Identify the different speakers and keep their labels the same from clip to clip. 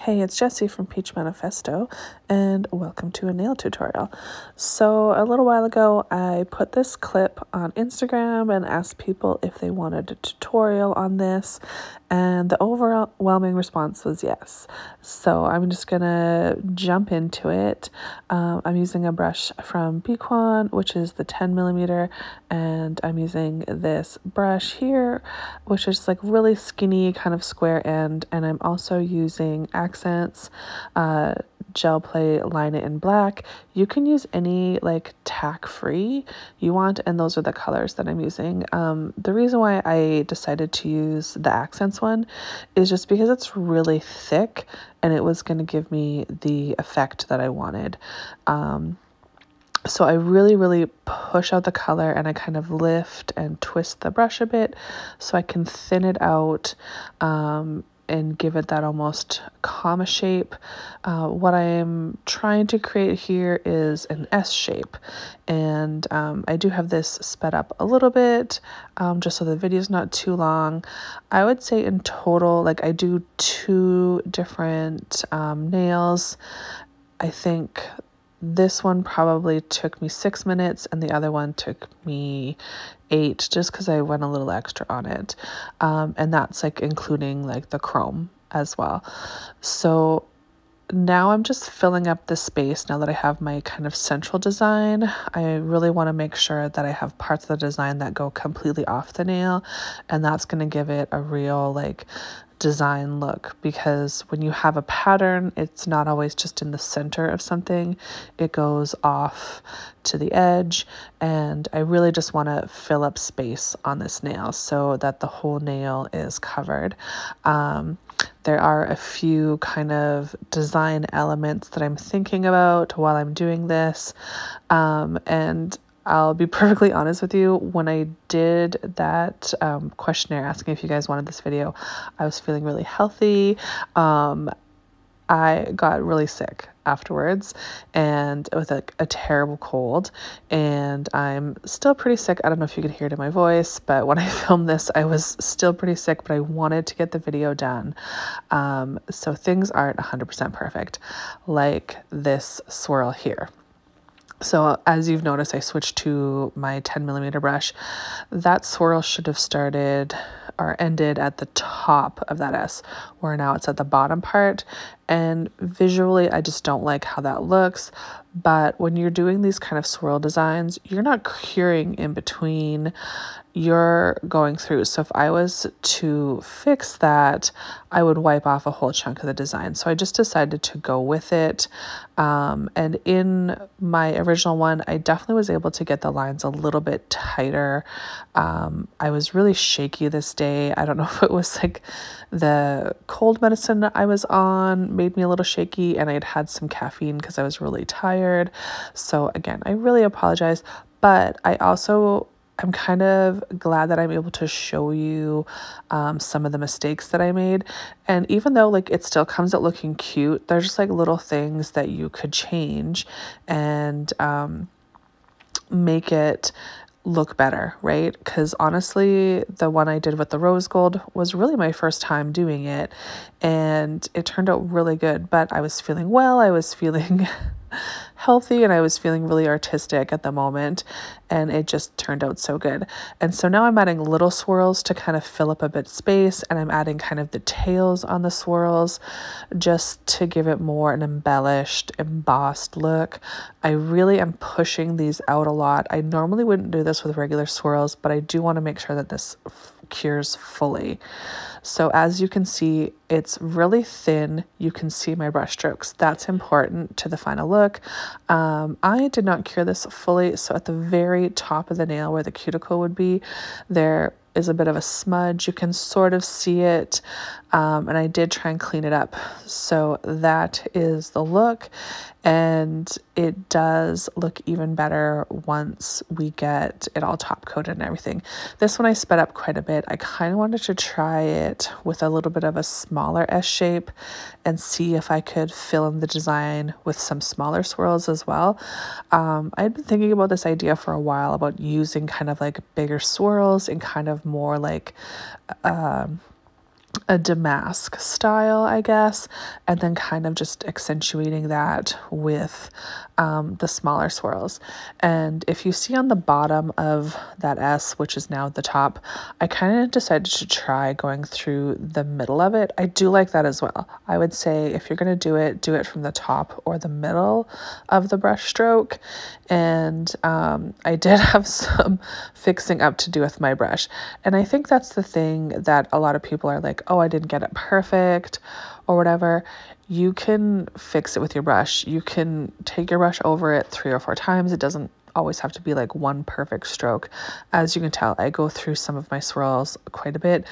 Speaker 1: Hey, it's Jessie from Peachmanifesto, and welcome to a nail tutorial. So a little while ago, I put this clip on Instagram and asked people if they wanted a tutorial on this, and the overwhelming response was yes. So I'm just gonna jump into it. I'm using a brush from BQAN, which is the 10mm, and I'm using this brush here, which is like really skinny, kind of square end, and I'm also using Akzentz gel plate Line It in black. You can use any like tack free you want, and those are the colors that I'm using. The reason why I decided to use the Akzentz one is just because it's really thick and it was going to give me the effect that I wanted. So I really push out the color and I kind of lift and twist the brush a bit so I can thin it out and give it that almost comma shape. What I'm trying to create here is an S shape, and I do have this sped up a little bit just so the video is not too long. I would say in total, like I do 2 different nails. I think this one probably took me 6 minutes and the other one took me 8, just because I went a little extra on it. And that's like including like the chrome as well. So now I'm just filling up the space now that I have my kind of central design. I really want to make sure that I have parts of the design that go completely off the nail, and that's going to give it a real like design look, because when you have a pattern, it's not always just in the center of something, it goes off to the edge, and I really just want to fill up space on this nail so that the whole nail is covered. There are a few kind of design elements that I'm thinking about while I'm doing this, and I'll be perfectly honest with you, when I did that questionnaire asking if you guys wanted this video, I was feeling really healthy. I got really sick afterwards, and it was like a terrible cold, and I'm still pretty sick. I don't know if you could hear it in my voice, but when I filmed this, I was still pretty sick, but I wanted to get the video done. So things aren't 100% perfect, like this swirl here. So as you've noticed, I switched to my 10mm brush. That swirl should have started or ended at the top of that S, where now it's at the bottom part. And visually, I just don't like how that looks. But when you're doing these kind of swirl designs, you're not curing in between, you're going through. So if I was to fix that, I would wipe off a whole chunk of the design. So I just decided to go with it. And in my original one, I definitely was able to get the lines a little bit tighter. I was really shaky this day. I don't know if it was like the cold medicine I was on made me a little shaky, and I'd had some caffeine because I was really tired. So again, I really apologize, but I'm kind of glad that I'm able to show you some of the mistakes that I made. And even though like it still comes out looking cute, there's just like little things that you could change and make it look better, right? Because honestly, the one I did with the rose gold was really my first time doing it, and it turned out really good. But I was feeling well, I was feeling healthy, and I was feeling really artistic at the moment, and it just turned out so good. And so now I'm adding little swirls to kind of fill up a bit space, and I'm adding kind of the tails on the swirls just to give it more an embellished, embossed look. I really am pushing these out a lot. I normally wouldn't do this with regular swirls, but I do want to make sure that this cures fully. So as you can see, it's really thin. You can see my brush strokes. That's important to the final look. I did not cure this fully, so at the very top of the nail where the cuticle would be, there is a bit of a smudge. You can sort of see it, and I did try and clean it up. So that is the look, and it does look even better once we get it all top coated and everything. This one I sped up quite a bit. I kind of wanted to try it with a little bit of a smaller S shape and see if I could fill in the design with some smaller swirls as well. I'd been thinking about this idea for a while, about using kind of like bigger swirls and kind of more like a damask style, I guess, and then kind of just accentuating that with the smaller swirls. And if you see on the bottom of that S, which is now the top, I kind of decided to try going through the middle of it. I do like that as well. I would say if you're going to do it from the top or the middle of the brush stroke. And I did have some fixing up to do with my brush. And I think that's the thing that a lot of people are like, oh, I didn't get it perfect or whatever. You can fix it with your brush. You can take your brush over it 3 or 4 times. It doesn't always have to be like one perfect stroke. As you can tell, I go through some of my swirls quite a bit,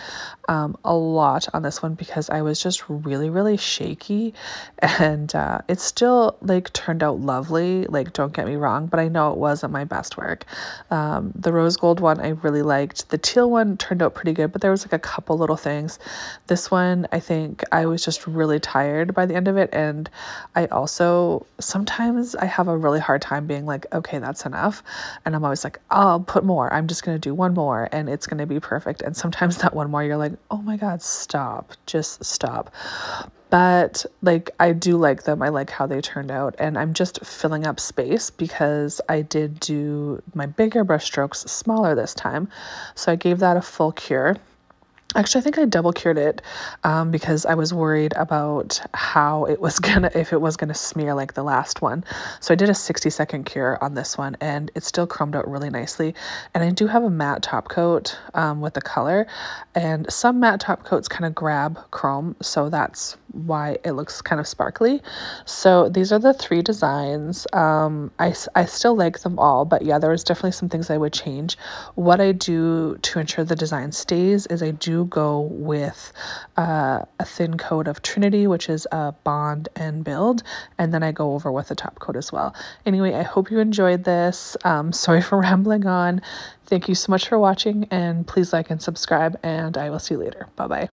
Speaker 1: a lot on this one because I was just really shaky, and it still like turned out lovely, like don't get me wrong, but I know it wasn't my best work. The rose gold one I really liked. The teal one turned out pretty good, but there was like a couple little things. This one, I think I was just really tired by the end of it, and I also sometimes I have a really hard time being like, okay, that's enough, and I'm always like, I'll put more, I'm just gonna do one more and it's gonna be perfect. And sometimes that one more you're like, oh my god, stop, just stop. But like I do like them. I like how they turned out, and I'm just filling up space because I did do my bigger brush strokes smaller this time, so I gave that a full cure. Actually, I think I double cured it because I was worried about how it was if it was gonna smear like the last one. So I did a 60-second cure on this one, and it still chromed out really nicely. And I do have a matte top coat with the color, and some matte top coats kind of grab chrome, so that's why it looks kind of sparkly. So these are the 3 designs. I still like them all, but yeah, there was definitely some things I would change. What I do to ensure the design stays is I do go with a thin coat of Trinity, which is a bond and build, and then I go over with a top coat as well. Anyway, I hope you enjoyed this. Sorry for rambling on. Thank you so much for watching, and please like and subscribe, and I will see you later. Bye bye.